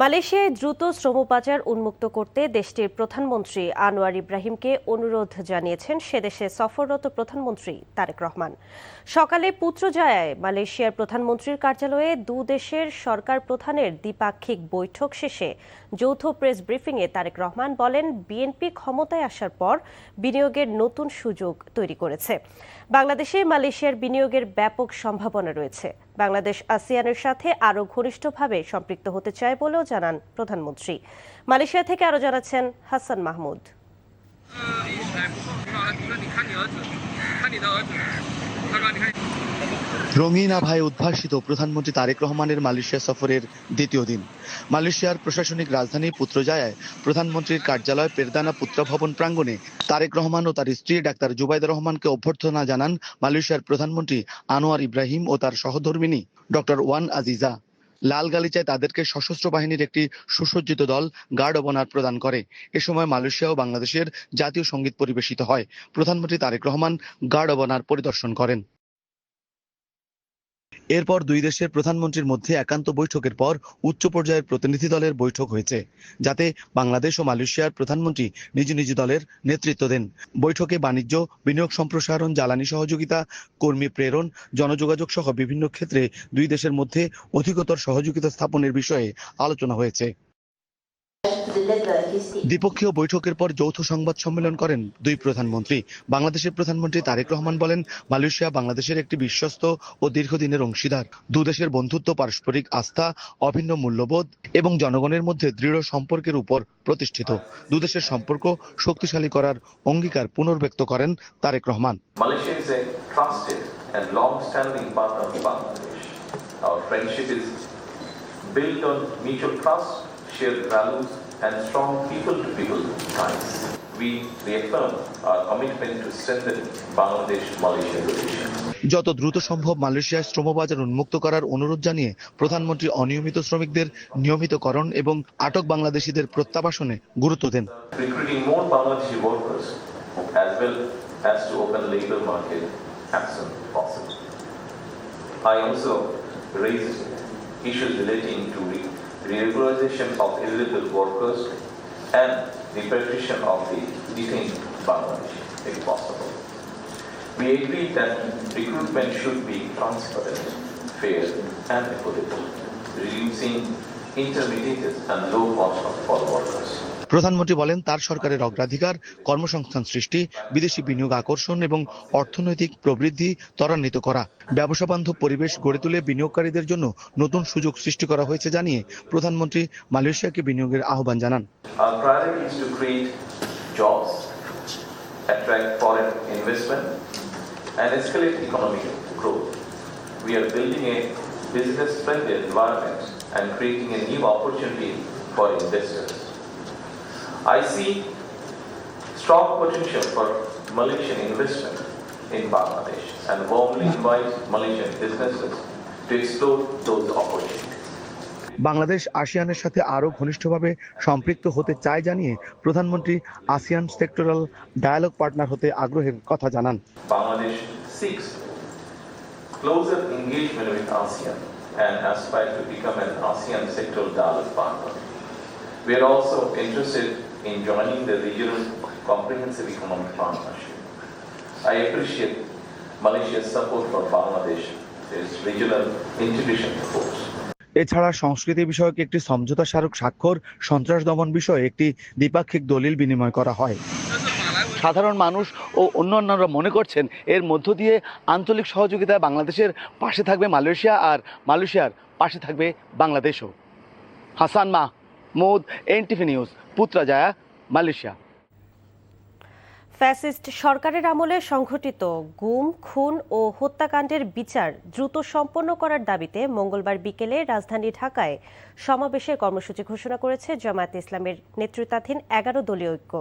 মালয়েশিয়ায় দ্রুত শ্রম বাজার উন্মুক্ত করতে দেশটির প্রধানমন্ত্রী আনোয়ার ইব্রাহিমকে অনুরোধ জানিয়েছেন সেদেশে সফররত প্রধানমন্ত্রী তারেক রহমান। সকালে পুত্রজায়ায় মালয়েশিয়ার প্রধানমন্ত্রীর কার্যালয়ে দেশের সরকার প্রধানের দ্বিপাক্ষিক বৈঠক শেষে যৌথ প্রেস ব্রিফিংয়ে তারেক রহমান বলেন, বিএনপি ক্ষমতায় আসার পর বিনিয়োগের নতুন সুযোগ তৈরি করেছে। বাংলাদেশে মালয়েশিয়ার বিনিয়োগের ব্যাপক সম্ভাবনা রয়েছে। বাংলাদেশ আসিয়ানের সাথে আরও ঘনিষ্ঠভাবে সম্পৃক্ত হতে চায় বলেও জানান প্রধানমন্ত্রী। মালয়েশিয়া থেকে আরও জানাচ্ছেন হাসান মাহমুদ। রঙিন আভায় উদ্ভাসিত প্রধানমন্ত্রী তারেক রহমানের মালয়েশিয়া সফরের দ্বিতীয় দিন। মালয়েশিয়ার প্রশাসনিক রাজধানী পুত্রজায়ায় প্রধানমন্ত্রীর কার্যালয় পেরদানা পুত্র ভবন প্রাঙ্গণে তারেক রহমান ও তার স্ত্রী ডাক্তার জুবাইদা রহমানকে অভ্যর্থনা জানান মালয়েশিয়ার প্রধানমন্ত্রী আনোয়ার ইব্রাহিম ও তার সহধর্মিণী ডক্টর ওয়ান আজিজা। লাল গালিচায় তাদেরকে সশস্ত্র বাহিনীর একটি সুসজ্জিত দল গার্ড অব অনার প্রদান করে। এ সময় মালয়েশিয়া ও বাংলাদেশের জাতীয় সঙ্গীত পরিবেশিত হয়। প্রধানমন্ত্রী Tarique Rahman guard of honour পরিদর্শন করেন। এরপর দুই দেশের প্রধানমন্ত্রীর মধ্যে একান্ত বৈঠকের পর উচ্চ পর্যায়ের প্রতিনিধি দলের বৈঠক হয়েছে, যাতে বাংলাদেশ ও মালয়েশিয়ার প্রধানমন্ত্রী নিজ নিজ দলের নেতৃত্ব দেন। বৈঠকে বাণিজ্য, বিনিয়োগ সম্প্রসারণ, জ্বালানি সহযোগিতা, কর্মী প্রেরণ, জনযোগাযোগ সহ বিভিন্ন ক্ষেত্রে দুই দেশের মধ্যে অধিকতর সহযোগিতা স্থাপনের বিষয়ে আলোচনা হয়েছে। দ্বিপক্ষীয় বৈঠকের পর যৌথ সংবাদ সম্মেলন করেন দুই প্রধানমন্ত্রী। বাংলাদেশের প্রধানমন্ত্রী তারেক রহমান বলেন, মালয়েশিয়া বাংলাদেশের একটি বিশ্বস্ত ও দীর্ঘদিনের অংশীদার। দুদেশের বন্ধুত্ব, পারস্পরিক আস্থা, অভিন্ন মূল্যবোধ এবং জনগণের মধ্যে দৃঢ় সম্পর্কের উপর প্রতিষ্ঠিত। দুদেশের সম্পর্ক শক্তিশালী করার অঙ্গীকার পুনর্ব্যক্ত করেন Tarique Rahman. Malaysia is a trusted and long-standing partner of Bangladesh. Our friendship is built on mutual trust, shared values, and strong people-to-people ties. We reaffirm our commitment to strengthen Bangladesh-Malaysia relations. যত দ্রুত সম্ভব মালয়েশিয়ায় শ্রমবাজার উন্মুক্ত করার অনুরোধ জানিয়ে প্রধানমন্ত্রী অনিয়মিত শ্রমিকদের নিয়মিতকরণ এবং আটক বাংলাদেশিদের প্রত্যাবাসনে গুরুত্ব দেন। Recruiting more Bangladeshi workers as well as to open labor market as soon as possible. I also raised issues relating to regularization of illegal workers and repatriation of the detained Bangladeshi, if possible. We agreed that recruitment should be transparent, fair, and equitable, reducing intermediaries and low cost for workers. প্রধানমন্ত্রী বলেন, তার সরকারের অগ্রাধিকার কর্মসংস্থান সৃষ্টি, বিদেশি বিনিয়োগ আকর্ষণ এবং অর্থনৈতিক প্রবৃদ্ধি ত্বরান্বিত করা। ব্যবসা বান্ধব পরিবেশ গড়ে তুলে বিনিয়োগকারীদের জন্য নতুন সুযোগ সৃষ্টি করা হয়েছে জানিয়ে প্রধানমন্ত্রী মালয়েশিয়াকে বিনিয়োগের আহ্বান জানান। Our priority is to create jobs, attract foreign investment, and escalate economic growth. We are building a business-friendly environment and creating a new opportunity for investors. I see strong potential for Malaysian investment in Bangladesh and warmly invite Malaysian businesses to explore those opportunities. Bangladesh আসিয়ানের সাথে আরও ঘনিষ্ঠভাবে সম্পৃক্ত হতে চায় জানিয়ে প্রধানমন্ত্রী ASEAN sectoral dialogue partner হতে আগ্রহের কথা জানান। Bangladesh seeks closer engagement with ASEAN and aspires to become an ASEAN sectoral dialogue partner. We are also interested in joining the regional comprehensive economic partnership. I appreciate Malaysia's support for Bangladesh's regional integration efforts. এছাড়া সংস্কৃতি বিষয়ক একটি সমঝোতা স্মারক স্বাক্ষর, সন্ত্রাস দমন বিষয়ে একটি দ্বিপাক্ষিক দলিল বিনিময় করা হয়। সাধারণ মানুষ ও অন্যান্যরা মনে করছেন এর মধ্য দিয়ে আঞ্চলিক সহযোগিতায় বাংলাদেশের পাশে থাকবে মালয়েশিয়া আর মালয়েশিয়ার পাশে থাকবে বাংলাদেশও। Hasan Mahmud, NTV news, পুত্রজায়া, Malaysia. Fascist সরকারের আমলে সংঘটিত গুম, খুন ও হত্যাকাণ্ডের বিচার দ্রুত সম্পন্ন করার দাবিতে মঙ্গলবার বিকেলে রাজধানী ঢাকায় সমাবেশের কর্মসূচি ঘোষণা করেছে জামায়াতে ইসলামের নেতৃত্বাধীন 11 দলীয় ঐক্য।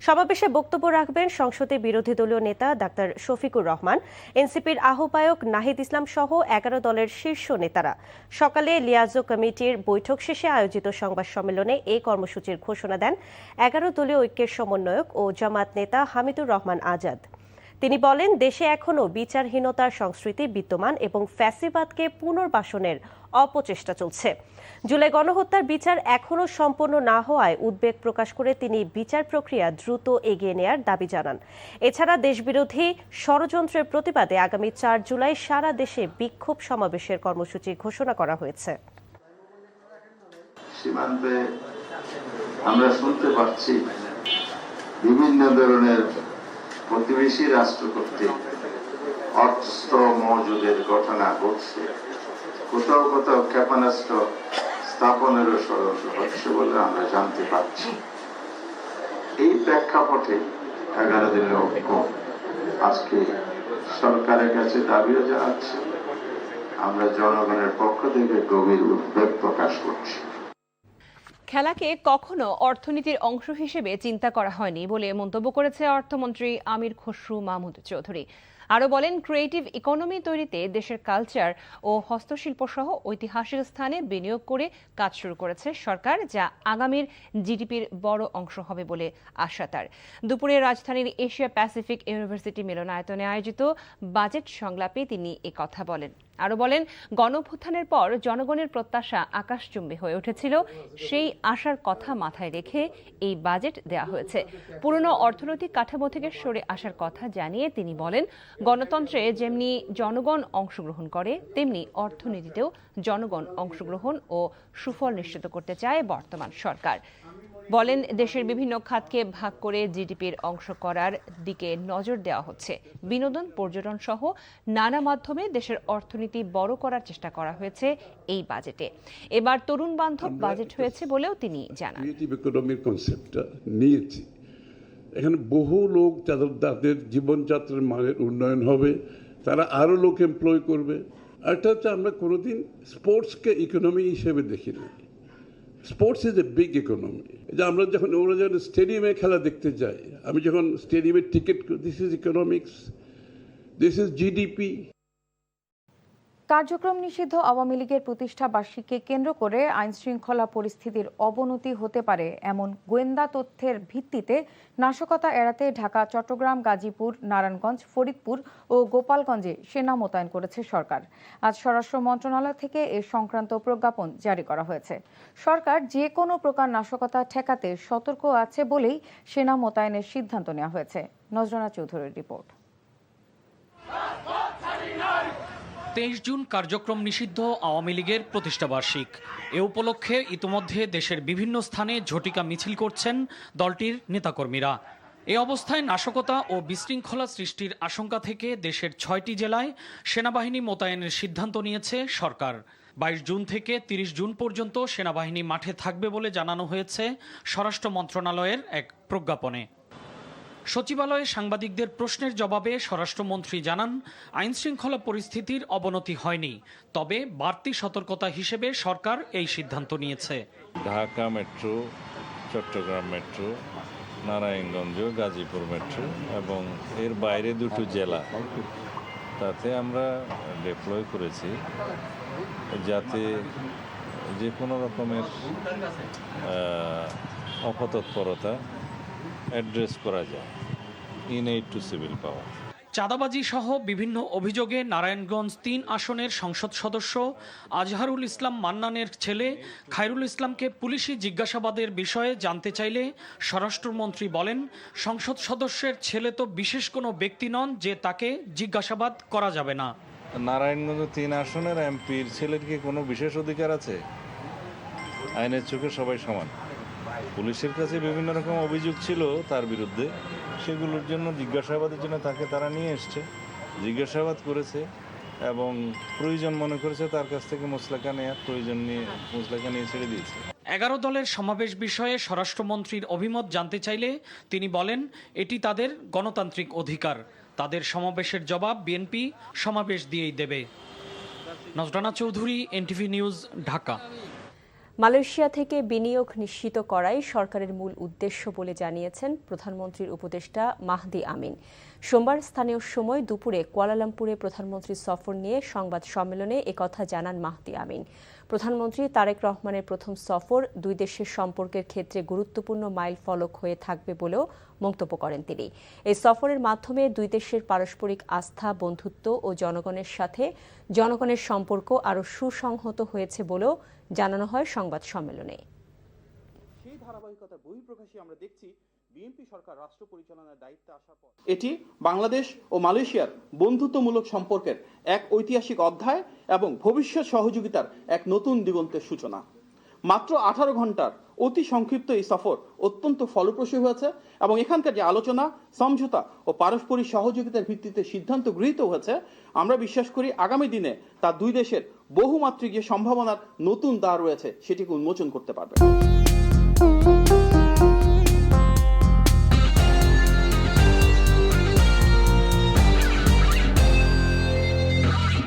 সমাবেশে বক্তব্য রাখবেন সংসদে বিরোধী দলীয় নেতা ডাক্তার শফিকুর রহমান, এনসিপির আহ্বায়ক নাহিদ ইসলাম সহ 11 দলের শীর্ষ নেতারা। সকালে লিয়াজো কমিটির বৈঠক শেষে আয়োজিত সংবাদ সম্মেলনে এই কর্মসূচির ঘোষণা দেন 11 দলীয় ঐক্যের সমন্বয়ক ও জামায়াত নেতা হামিদুর রহমান আজাদ। তিনি বলেন, দেশে এখনও বিচারহীনতার সংস্কৃতি বিদ্যমান এবং ফ্যাসিবাদকে পুনর্বাসনের অপচেষ্টা চলছে। জুলাই গণহত্যার বিচার এখনও সম্পন্ন না হওয়ায় উদ্বেগ প্রকাশ করে তিনি বিচার প্রক্রিয়া দ্রুত এগিয়ে নেয়ার দাবি জানান। এছাড়া দেশবিরোধী ষড়যন্ত্রের প্রতিবাদে আগামী 4 জুলাই সারা দেশে বিক্ষোভ সমাবেশের কর্মসূচি ঘোষণা করা হয়েছে। সীমান্তে আমরা শুনতে পাচ্ছি বিভিন্ন ধরনের প্রতিবেশী রাষ্ট্র কর্তৃক অস্ত্র মজুদের ঘটনা ঘটছে, কোথাও কোথাও ক্ষেপণাস্ত্র স্থাপনেরও ষড়যন্ত্র হচ্ছে বলে আমরা জানতে পারছি। এই প্রেক্ষাপটে 11 দিনের ঐক্য আজকে সরকারের কাছে দাবিও জানাচ্ছে। আমরা জনগণের পক্ষ থেকে গভীর উদ্বেগ প্রকাশ করছি। খেলাকে কখনো অর্থনীতির অংশ হিসেবে চিন্তা করা হয়নি বলে মন্তব্য করেছে অর্থমন্ত্রী আমির খসরু মাহমুদ চৌধুরী। আরও বলেন, ক্রিয়েটিভ ইকোনমি তৈরিতে দেশের কালচার ও হস্তশিল্প সহ ঐতিহাসিক স্থানে বিনিয়োগ করে কাজ শুরু করেছে সরকার, যা আগামীর জিডিপির বড় অংশ হবে বলে আশা তার। দুপুরে রাজধানীর এশিয়া প্যাসিফিক ইউনিভার্সিটি মিলনায়তনে আয়োজিত বাজেট সংলাপে তিনি কথা বলেন। আরও বলেন, গণঅভ্যুত্থানের পর জনগণের প্রত্যাশা আকাশচুম্বী হয়ে উঠেছিল। সেই আশার কথা মাথায় রেখে এই বাজেট দেয়া হয়েছে। পুরনো অর্থনৈতিক কাঠামো থেকে সরে আসার কথা জানিয়ে তিনি বলেন, গণতন্ত্রে যেমনি জনগণ অংশগ্রহণ করে, তেমনি অর্থনীতিতেও জনগণ অংশগ্রহণ ও সুফল নিশ্চিত করতে চায় বর্তমান সরকার। বলেন, দেশের বিভিন্ন খাতকে ভাগ করে জিডিপির অংশ করার দিকে নজর দেওয়া হচ্ছে। বিনোদন, পর্যটন সহ নানা মাধ্যমে দেশের অর্থনীতি বড় করার চেষ্টা করা হয়েছে এই বাজেটে। এবার তরুণ বান্ধব বাজেট হয়েছে বলেও তিনি জানান। ক্রিয়েটিভ ইকোনমির কনসেপ্টটা নিয়েছি। এখানে বহু লোক তাদের জীবনযাত্রার মানের উন্নয়ন হবে, তারা আরও লোক এমপ্লয় করবে। এটা হচ্ছে, আমরা কোনোদিন স্পোর্টসকে ইকোনমি হিসেবে দেখি না। Sports is a big economy. আমরা যখন স্টেডিয়ামে খেলা দেখতে যাই, আমি যখন স্টেডিয়ামের ticket, this is economics, this is GDP. কার্যক্রম নিষিদ্ধ আওয়ামী লীগের প্রতিষ্ঠা বার্ষিকীকে কেন্দ্র করে আইনশৃঙ্খলা পরিস্থিতির অবনতি হতে পারে এমন গোয়েন্দা তথ্যের ভিত্তিতে নাশকতা এড়াতে ঢাকা, চট্টগ্রাম, গাজীপুর, নারায়ণগঞ্জ, ফরিদপুর ও গোপালগঞ্জে সেনা মোতায়েন করেছে সরকার। আজ স্বরাষ্ট্র মন্ত্রণালয় থেকে এ সংক্রান্ত প্রজ্ঞাপন জারি করা হয়েছে। সরকার যে কোনো প্রকার নাশকতা ঠেকাতে সতর্ক আছে বলেই সেনা মোতায়েনের সিদ্ধান্ত নেওয়া হয়েছে। নজরানা চৌধুরীর রিপোর্ট। 23 জুন কার্যক্রম নিষিদ্ধ আওয়ামী লীগের প্রতিষ্ঠাবার্ষিক। এ উপলক্ষে ইতোমধ্যে দেশের বিভিন্ন স্থানে ঝটিকা মিছিল করছেন দলটির নেতাকর্মীরা। এ অবস্থায় নাশকতা ও বিশৃঙ্খলা সৃষ্টির আশঙ্কা থেকে দেশের 6টি জেলায় সেনাবাহিনী মোতায়েনের সিদ্ধান্ত নিয়েছে সরকার। 22 জুন থেকে 30 জুন পর্যন্ত সেনাবাহিনী মাঠে থাকবে বলে জানানো হয়েছে স্বরাষ্ট্র মন্ত্রণালয়ের এক প্রজ্ঞাপনে। সচিবালয়ে সাংবাদিকদের প্রশ্নের জবাবে স্বরাষ্ট্রমন্ত্রী জানান, আইনশৃঙ্খলা পরিস্থিতির অবনতি হয়নি, তবে বাড়তি সতর্কতা হিসেবে সরকার এই সিদ্ধান্ত নিয়েছে। Dhaka metro, Chattogram metro, Narayanganj, Gazipur metro এবং এর বাইরে 2টি জেলা, তাতে আমরা ডিপ্লয় করেছি যাতে যে কোনো রকমের অপতৎপরতা অ্যাড্রেস করা যায় ইন এইড টু সিভিল পাওয়ার। চাঁদাবাজি সহ বিভিন্ন অভিযোগে নারায়ণগঞ্জ 3 আসনের সংসদ সদস্য আজহারুল ইসলাম মান্নানের ছেলে খায়রুল ইসলামকে পুলিশি জিজ্ঞাসাবাদের বিষয়ে জানতে চাইলে স্বরাষ্ট্রমন্ত্রী বলেন, সংসদ সদস্যের ছেলে তো বিশেষ কোনো ব্যক্তি নন যে তাকে জিজ্ঞাসাবাদ করা যাবে না। নারায়ণগঞ্জ 3 আসনের এমপির ছেলের কি কোনো বিশেষ অধিকার আছে? আইনের চোখে সবাই সমান। পুলিশের কাছে বিভিন্ন রকম অভিযোগ ছিল তার বিরুদ্ধে, সেগুলোর জন্য জিজ্ঞাসাবাদের জন্য তাকে তারা নিয়ে এসছে, জিজ্ঞাসাবাদ করেছে এবং প্রয়োজন মনে করেছে তার কাছ থেকে মোসলাকা নেওয়ার প্রয়োজন নিয়ে মোসলাকা নিয়ে ছেড়ে দিয়েছে। 11 দলের সমাবেশ বিষয়ে স্বরাষ্ট্রমন্ত্রীর অভিমত জানতে চাইলে তিনি বলেন, এটি তাদের গণতান্ত্রিক অধিকার, তাদের সমাবেশের জবাব বিএনপি সমাবেশ দিয়েই দেবে। Nazrana Chowdhury, NTV news, Dhaka. Malaysia থেকে বিনিয়োগ নিশ্চিত করাই সরকারের মূল উদ্দেশ্য বলে জানিয়েছেন প্রধানমন্ত্রীর উপদেষ্টা মাহদি আমিন। সোমবার স্থানীয় সময় দুপুরে কুয়ালালামপুরে প্রধানমন্ত্রীর সফর নিয়ে সংবাদ সম্মেলনে একথা জানান মাহদি আমিন। প্রধানমন্ত্রী তারেক রহমানের প্রথম সফর দুই দেশের সম্পর্কের ক্ষেত্রে গুরুত্বপূর্ণ মাইল ফলক হয়ে থাকবে বলেও মন্তব্য করেন তিনি। এই সফরের মাধ্যমে দুই দেশের পারস্পরিক আস্থা, বন্ধুত্ব ও জনগণের সাথে জনগণের সম্পর্ক আরও সুসংহত হয়েছে বলেও জানানো হয় সংবাদ সম্মেলনে। সেই ধারাবাহিকতার বহিঃপ্রকাশই আমরা দেখছি বিএনপি সরকার রাষ্ট্র পরিচালনার দায়িত্বে আসার পর। এটি বাংলাদেশ ও মালয়েশিয়ার বন্ধুত্বমূলক সম্পর্কের এক ঐতিহাসিক অধ্যায় এবং ভবিষ্যৎ সহযোগিতার এক নতুন দিগন্তের সূচনা। মাত্র 18 ঘন্টার অতি সংক্ষিপ্ত এই সফর অত্যন্ত ফলপ্রসূ হয়েছে এবং এখানকার যে আলোচনা, সমঝোতা ও পারস্পরিক সহযোগিতার ভিত্তিতে সিদ্ধান্ত গৃহীত হয়েছে, আমরা বিশ্বাস করি আগামী দিনে তা দুই দেশের বহুমাত্রিক যে সম্ভাবনার নতুন দ্বার রয়েছে সেটিকে উন্মোচন করতে পারবে।